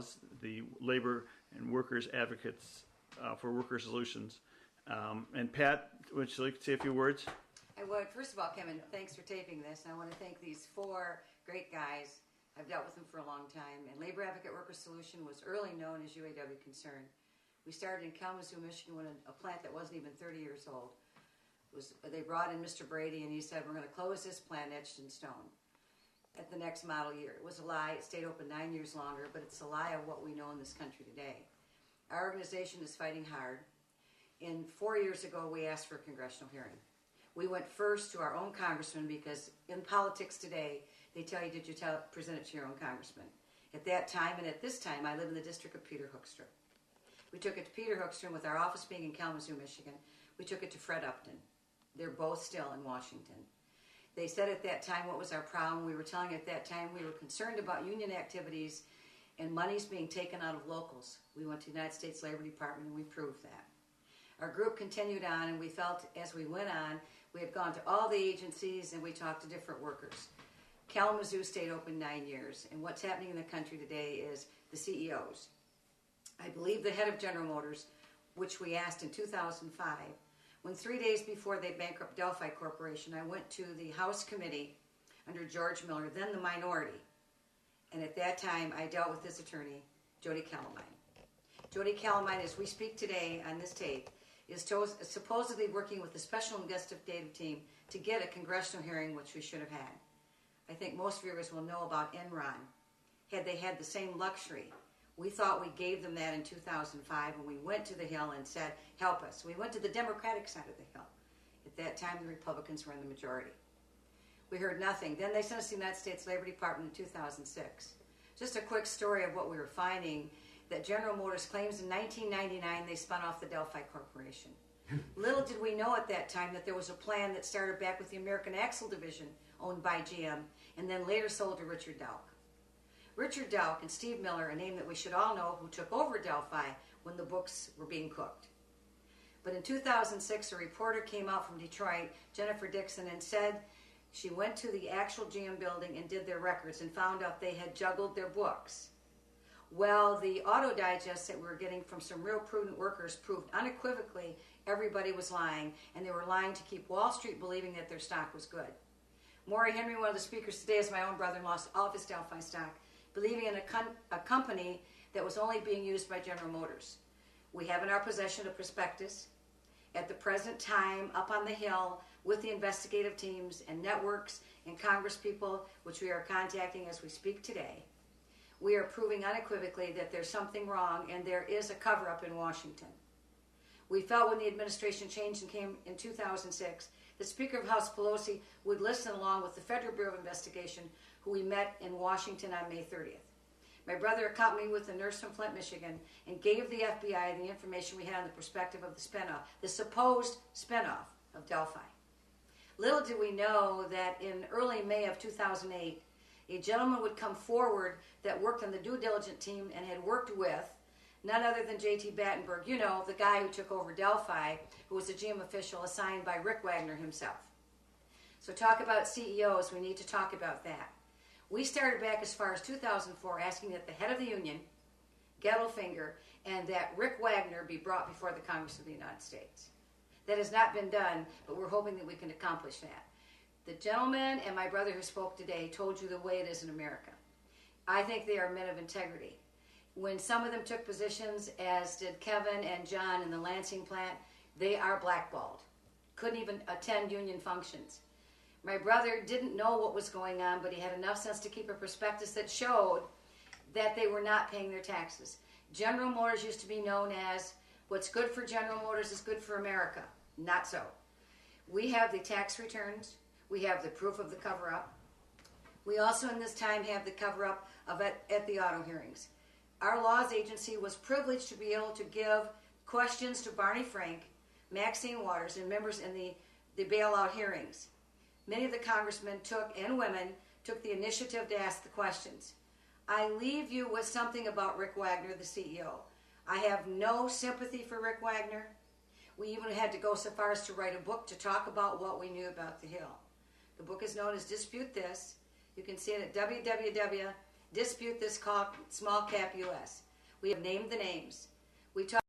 U.A.W, the Labor and Workers Advocates for Worker Solutions. And Pat, would you like to say a few words? I would. First of all, Kevin, thanks for taping this. And I want to thank these four great guys. I've dealt with them for a long time. And Labor Advocate Worker Solution was early known as U.A.W Concern. We started in Kalamazoo, Michigan, when a plant that wasn't even 30 years old. They brought in Mr. Brady, and he said, we're going to close this plant etched in stone at the next model year. It was a lie. It stayed open 9 years longer, but it's a lie of what we know in this country today. Our organization is fighting hard. 4 years ago, we asked for a congressional hearing. We went first to our own congressman because in politics today, they tell you, did you present it to your own congressman? At that time and at this time, I live in the district of Peter Hoekstra. We took it to Peter Hoekstra, and with our office being in Kalamazoo, Michigan, we took it to Fred Upton. They're both still in Washington. They said at that time what was our problem. We were telling at that time we were concerned about union activities and monies being taken out of locals. We went to the United States Labor Department and we proved that. Our group continued on, and we felt as we went on, we had gone to all the agencies and we talked to different workers. Kalamazoo stayed open 9 years, and what's happening in the country today is the CEOs. I believe the head of General Motors, which we asked in 2005, when 3 days before they bankrupt Delphi Corporation, I went to the House committee under George Miller, then the minority, and at that time I dealt with his attorney, Jody Calamine. Jody Calamine, as we speak today on this tape, is supposedly working with the special investigative team to get a congressional hearing, which we should have had. I think most viewers will know about Enron. Had they had the same luxury, we thought we gave them that in 2005 when we went to the Hill and said, help us. We went to the Democratic side of the Hill. At that time, the Republicans were in the majority. We heard nothing. Then they sent us to the United States Labor Department in 2006. Just a quick story of what we were finding, that General Motors claims in 1999 they spun off the Delphi Corporation. Little did we know at that time that there was a plan that started back with the American Axle Division, owned by GM, and then later sold to Richard Dauch. Richard Dauch and Steve Miller, a name that we should all know, who took over Delphi when the books were being cooked. But in 2006, a reporter came out from Detroit, Jennifer Dixon, and said she went to the actual GM building and did their records and found out they had juggled their books. Well, the auto digests that we were getting from some real prudent workers proved unequivocally everybody was lying, and they were lying to keep Wall Street believing that their stock was good. Maury Henry, one of the speakers today, is my own brother, lost all of his Delphi stock, believing in a company that was only being used by General Motors. We have in our possession a prospectus at the present time up on the Hill with the investigative teams and networks and congresspeople, which we are contacting as we speak today. We are proving unequivocally that there's something wrong and there is a cover-up in Washington. We felt when the administration changed and came in 2006 that Speaker of House Pelosi would listen along with the Federal Bureau of Investigation, who we met in Washington on May 30th. My brother accompanied me with a nurse from Flint, Michigan, and gave the FBI the information we had on the perspective of the spinoff, the supposed spinoff of Delphi. Little did we know that in early May of 2008, a gentleman would come forward that worked on the due diligence team and had worked with none other than J.T. Battenberg, you know, the guy who took over Delphi, who was a GM official assigned by Rick Wagner himself. So talk about CEOs, we need to talk about that. We started back as far as 2004 asking that the head of the union, Gettelfinger, and that Rick Wagner be brought before the Congress of the United States. That has not been done, but we're hoping that we can accomplish that. The gentleman and my brother who spoke today told you the way it is in America. I think they are men of integrity. When some of them took positions, as did Kevin and John in the Lansing plant, they are blackballed. Couldn't even attend union functions. My brother didn't know what was going on, but he had enough sense to keep a prospectus that showed that they were not paying their taxes. General Motors used to be known as, what's good for General Motors is good for America. Not so. We have the tax returns. We have the proof of the cover-up. We also in this time have the cover-up of at the auto hearings. Our laws agency was privileged to be able to give questions to Barney Frank, Maxine Waters, and members in the bailout hearings. Many of the congressmen and women took the initiative to ask the questions. I leave you with something about Rick Wagner, the CEO. I have no sympathy for Rick Wagner. We even had to go so far as to write a book to talk about what we knew about the Hill. The book is known as Dispute This. You can see it at www.aoutmobile.com. dispute this small cap U.S. We have named the names. We talked